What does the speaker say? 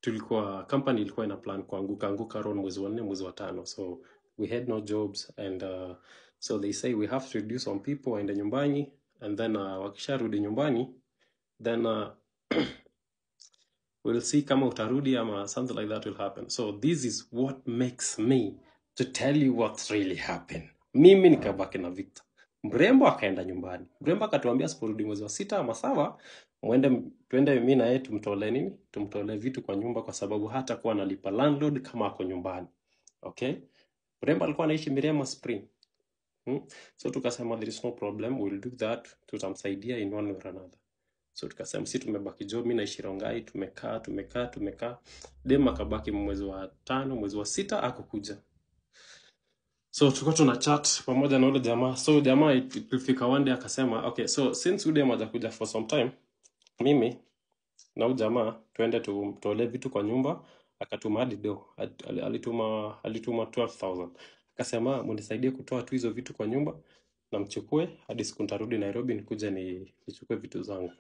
tulikuwa company ilikuwa ina plan kuanguka around mwezi wa 4 mwezi wa 5, so we had no jobs and so they say we have to reduce on people waende nyumbani, and then wakisharudi nyumbani then we'll see kama utarudi ama something like that will happen. So this is what makes me to tell you what really happened. Mimi nikabaki na Victor. Mrembo akaenda nyumbani. Mrembo akatuambia siporudi mwezi wa 6 ama 7, twende mimi na yeye tumtolee vitu kwa nyumba, kwa sababu hata kuwa analipa landlord kama ako nyumbani. Okay? Mrembo alikuwa anaishi Miriam Spring. So tukasema there is no problem, we'll do that, tutamsaidia in one way or another. So tukasema sisi tumebaki job, mimi naishi Rongai, tumekaa. Dem akabaki mwezi wa 5, mwezi wa 6 akakuja. So tulikuwa tuna chat pamoja na yule jamaa. So jamaa ilifika one day akasema, okay, so since dem hajakuja for some time, mimi na huyu jamaa twende tumtolee vitu kwa nyumba. Akatuma hadi do, alituma 12,000. Akasema mnisaidie kutoa tu hizo vitu kwa nyumba na mchukue hadi siku nitarudi Nairobi nikuje nichukue vitu zangu.